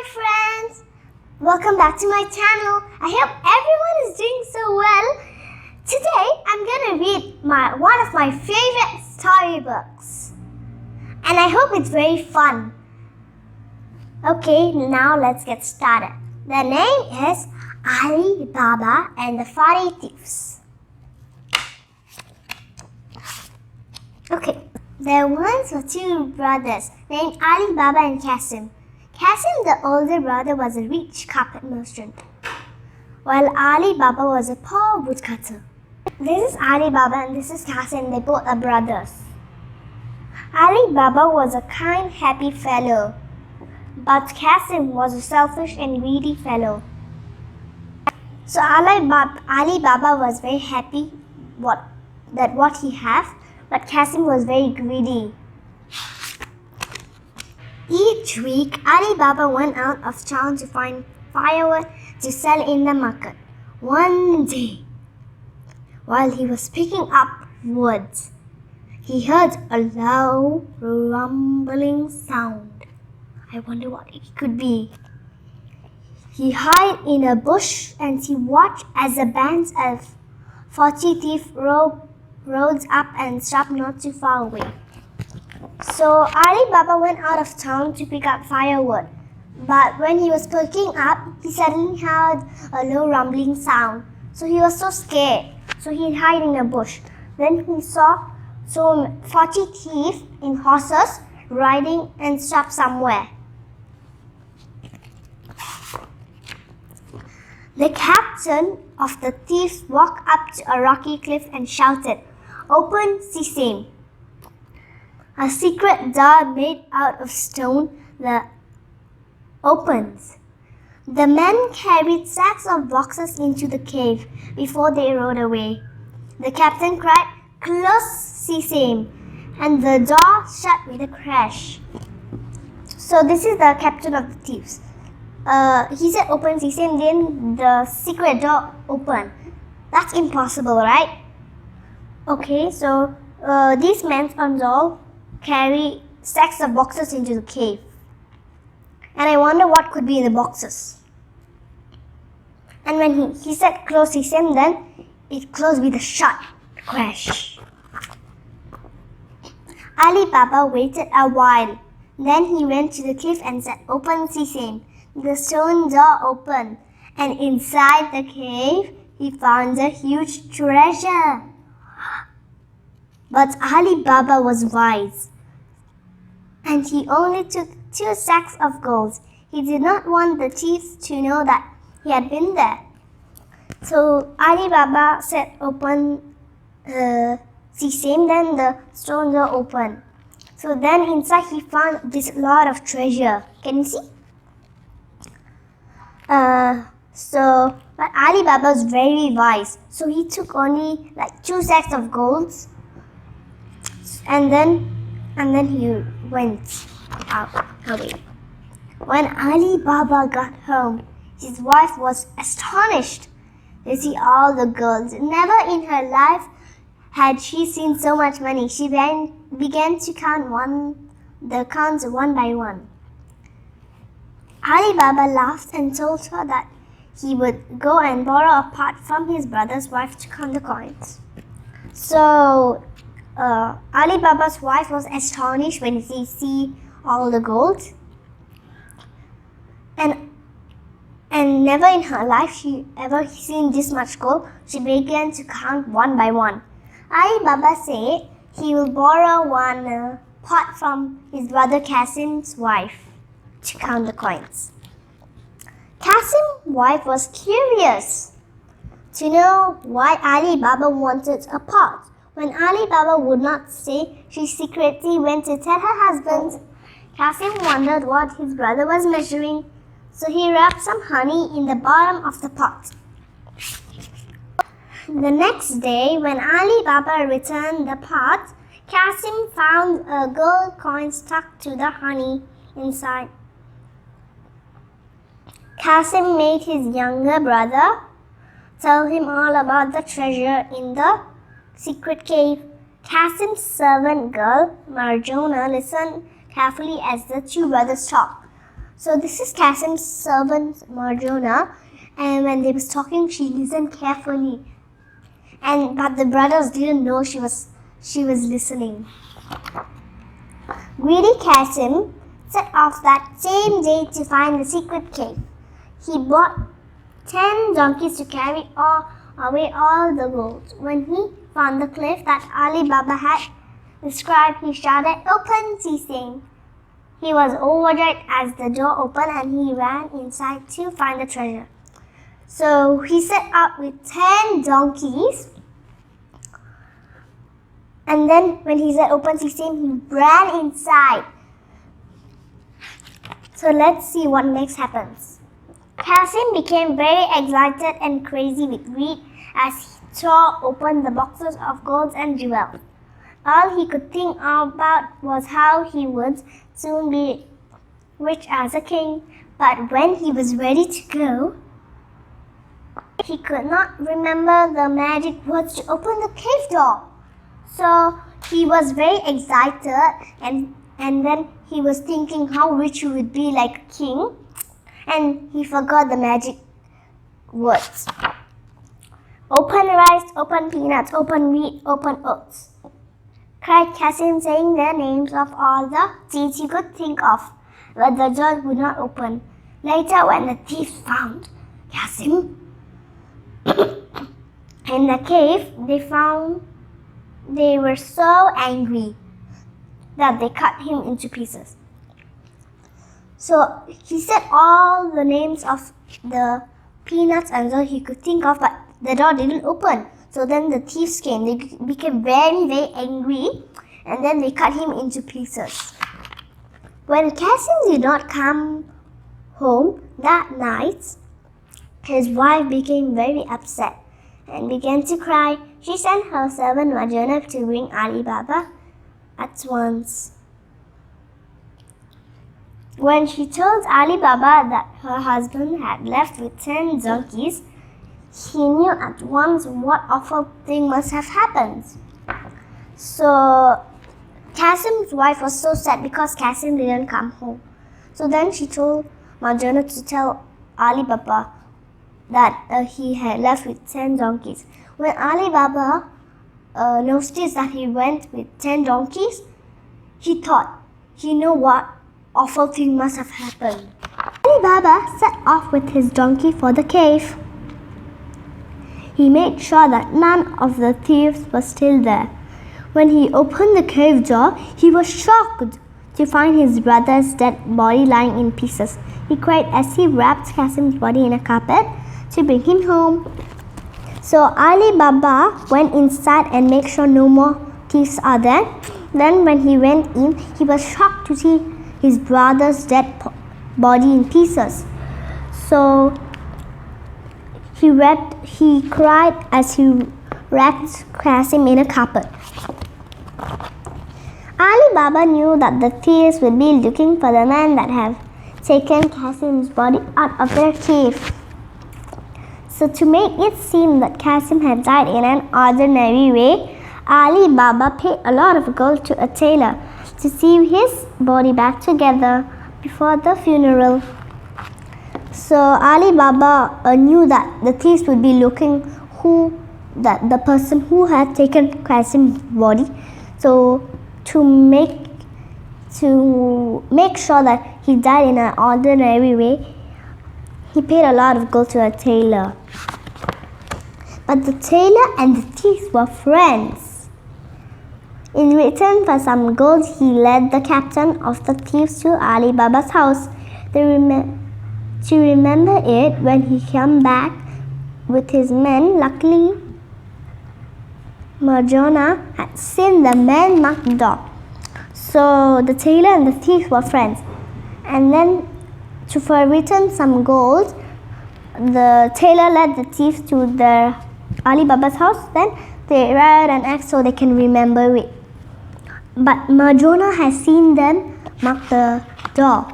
Hi friends! Welcome back to my channel. I hope everyone is doing so well. Today I'm going to read one of my favorite storybooks. And I hope it's very fun. Okay, now let's get started. The name is Alibaba and the 40 Thieves. Okay, there once were two brothers named Alibaba and Qasim. Qasim, the older brother, was a rich carpet merchant, while Alibaba was a poor woodcutter. This is Alibaba and this is Qasim. They both are brothers. Alibaba was a kind, happy fellow, but Qasim was a selfish and greedy fellow. So Alibaba was very happy what he had, but Qasim was very greedy. Each week, Alibaba went out of town to find firewood to sell in the market. One day, while he was picking up wood, he heard a low, rumbling sound. I wonder what it could be. He hid in a bush and he watched as a band of 40 thieves rode up and stopped not too far away. So Alibaba went out of town to pick up firewood, but when he was picking up, he suddenly heard a low rumbling sound. So he was so scared, so he hid in a bush. Then he saw 40 thieves in horses riding and stopped somewhere. The captain of the thieves walked up to a rocky cliff and shouted, "Open sesame!" A secret door made out of stone opens. The men carried sacks of boxes into the cave before they rode away. The captain cried, "Close sesame!" and the door shut with a crash. So this is the captain of the thieves. He said, "Open sesame," then the secret door opened. That's impossible, right? Okay, so these men all carry stacks of boxes into the cave. And I wonder what could be in the boxes. And when he said close sesame, then it closed with a shut crash. Alibaba waited a while. Then he went to the cliff and said, "Open sesame." The stone door opened, and inside the cave he found a huge treasure. But Alibaba was wise, and he only took 2 sacks of gold. He did not want the thieves to know that he had been there. So Alibaba said, "Open sesame," then the stone door opened. So then inside he found this lot of treasure. Can you see? But Alibaba was very wise. So he took only like 2 sacks of gold. And then he went out away. When Alibaba got home, his wife was astonished to see all the gold. Never in her life had she seen so much money. She began to count the counts one by one. Alibaba laughed and told her that he would go and borrow a pot from his brother's wife to count the coins. So Alibaba's wife was astonished when she see all the gold, and never in her life she ever seen this much gold. She began to count one by one. Alibaba said he will borrow one pot from his brother Qasim's wife to count the coins. Qasim's wife was curious to know why Alibaba wanted a pot. When Alibaba would not say, she secretly went to tell her husband. Qasim wondered what his brother was measuring, so he rubbed some honey in the bottom of the pot. The next day, when Alibaba returned the pot, Qasim found a gold coin stuck to the honey inside. Qasim made his younger brother tell him all about the treasure in the secret cave. Qasim's servant girl, Marjona, listened carefully as the two brothers talked. So this is Kasim's servant Marjona, and when they was talking, she listened carefully. But the brothers didn't know she was listening. Greedy Kasim set off that same day to find the secret cave. He bought 10 donkeys to carry away all the gold. When he found the cliff that Alibaba had described, he shouted, "Open, Sising!" He was overjoyed as the door opened and he ran inside to find the treasure. So he set out with 10 donkeys. And then when he said open Sising, he ran inside. So let's see what next happens. Kasim became very excited and crazy with greed as he tore open the boxes of gold and jewels. All he could think about was how he would soon be rich as a king. But when he was ready to go, he could not remember the magic words to open the cave door. So he was very excited and then he was thinking how rich he would be like a king, and he forgot the magic words. Open rice, open peanuts, open wheat, open oats, cried Kasim, saying the names of all the seeds he could think of, but the door would not open. Later, when the thieves found Kasim in the cave, they were so angry that they cut him into pieces. So he said all the names of the peanuts and so he could think of, but the door didn't open. So then the thieves came. They became very, very angry, and then they cut him into pieces. When Kasim did not come home that night, his wife became very upset and began to cry. She sent her servant Marjona to bring Alibaba at once. When she told Alibaba that her husband had left with 10 donkeys, he knew at once what awful thing must have happened. So Kasim's wife was so sad because Kasim didn't come home. So then she told Marjona to tell Alibaba that he had left with 10 donkeys. When Alibaba noticed that he went with 10 donkeys, he thought he knew what awful thing must have happened. Alibaba set off with his donkey for the cave. He made sure that none of the thieves was still there. When he opened the cave door, he was shocked to find his brother's dead body lying in pieces. He cried as he wrapped Kasim's body in a carpet to bring him home. So Alibaba went inside and made sure no more thieves are there. Then when he went in, he was shocked to see his brother's dead body in pieces. So he cried as he wrapped Kasim in a carpet. Alibaba knew that the thieves would be looking for the man that had taken Kasim's body out of their cave. So to make it seem that Kasim had died in an ordinary way, Alibaba paid a lot of gold to a tailor to sew his body back together before the funeral. So Alibaba knew that the thieves would be looking the person who had taken Kasim's body. So to make sure that he died in an ordinary way, he paid a lot of gold to a tailor. But the tailor and the thieves were friends. In return for some gold, he led the captain of the thieves to Alibaba's house to remember it when he came back with his men. Luckily, Marjona had seen the man knock the door. So the tailor and the thief were friends. And then for return some gold, the tailor led the thieves to Alibaba's house. Then they wrote an axe so they can remember it. But Marjona has seen them mark the door.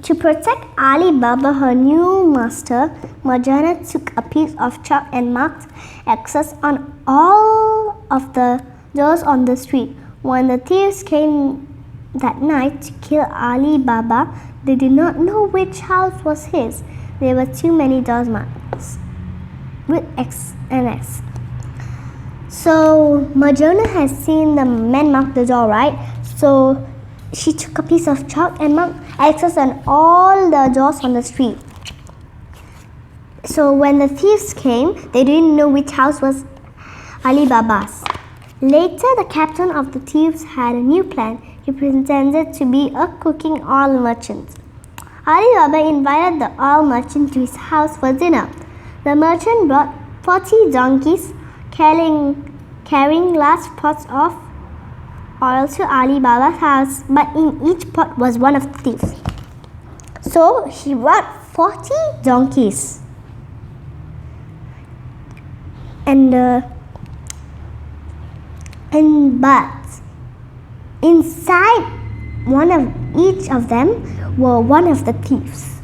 To protect Alibaba, her new master, Marjona took a piece of chalk and marked X's on all of the doors on the street. When the thieves came that night to kill Ali Baba. They did not know which house was his. There were too many door marks with X and X. So Madonna has seen the men mark the door, right? So she took a piece of chalk and marked X's on all the doors on the street. So when the thieves came, they didn't know which house was Ali Baba's. Later, the captain of the thieves had a new plan. He pretended to be a cooking oil merchant. Ali Baba invited the oil merchant to his house for dinner. The merchant brought 40 donkeys carrying large pots of oil to Ali Baba's house, but in each pot was one of the thieves. So he brought 40 donkeys. But inside one of each of them were one of the thieves.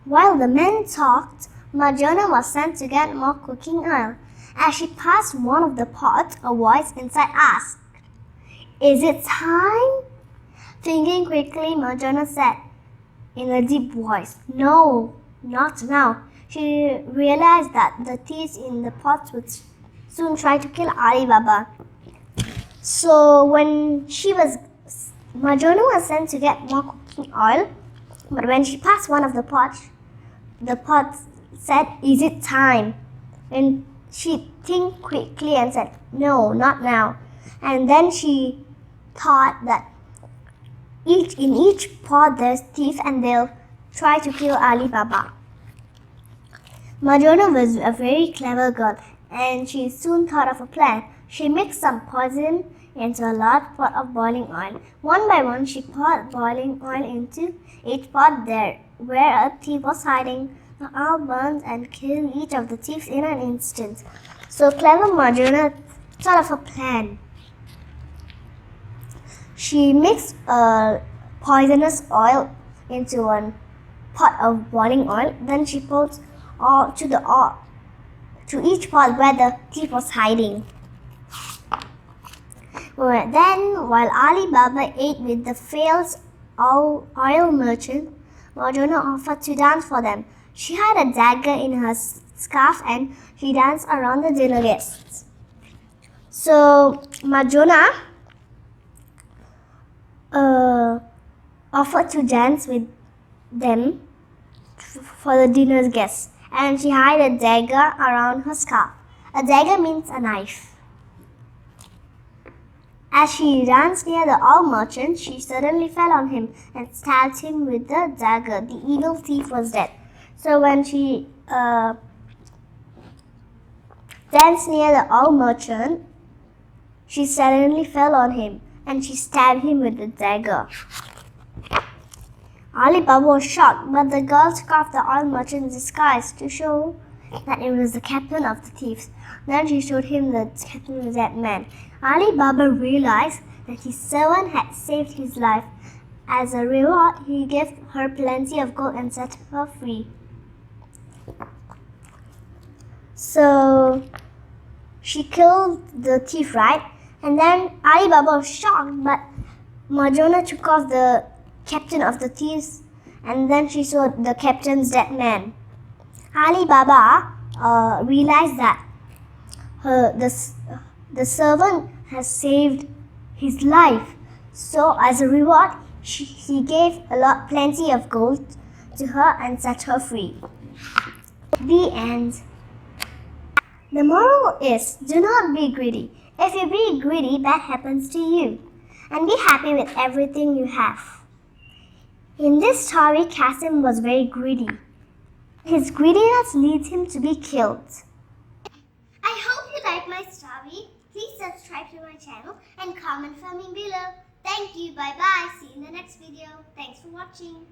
While the men talked, Madonna was sent to get more cooking oil. As she passed one of the pots, a voice inside asked, "Is it time?" Thinking quickly, Madonna said in a deep voice, "No, not now." She realized that the thieves in the pots would soon try to kill Ali Baba. So Madonna was sent to get more cooking oil, but when she passed one of the pot said, "Is it time?" And she think quickly and said, "No, not now." And then she thought that in each pot there's thief and they'll try to kill Ali Baba. Madonna was a very clever girl and she soon thought of a plan. She mixed some poison into a large pot of boiling oil. One by one, she poured boiling oil into each pot there where a thief was hiding. The oil burned and killed each of the thieves in an instant. So clever Madonna thought of a plan. She mixed a poisonous oil into one pot of boiling oil. Then she poured to each pot where the thief was hiding. Then, while Ali Baba ate with the failed oil merchant, Madonna offered to dance for them. She had a dagger in her scarf and she danced around the dinner guests. So Madonna offered to dance with them for the dinner guests, and she hid a dagger around her scarf. A dagger means a knife. As she danced near the oil merchant, she suddenly fell on him and stabbed him with the dagger. The evil thief was dead. So when she danced near the oil merchant, she suddenly fell on him and she stabbed him with the dagger. Ali Baba was shocked, but the girl took off the oil merchant's disguise to show that it was the captain of the thieves. Then she showed him the captain of that man. Ali Baba realized that his servant had saved his life. As a reward, he gave her plenty of gold and set her free. So she killed the thief, right? And then Ali Baba was shocked, but Madonna took off the captain of the thieves, and then she saw the captain's dead man. Ali Baba realized that the servant has saved his life. So as a reward, he gave plenty of gold to her and set her free. The end. The moral is, do not be greedy. If you be greedy, bad happens to you. And be happy with everything you have. In this story, Kasim was very greedy. His greediness leads him to be killed. I hope you like my story. Please subscribe to my channel and comment for me below. Thank you. Bye-bye. See you in the next video. Thanks for watching.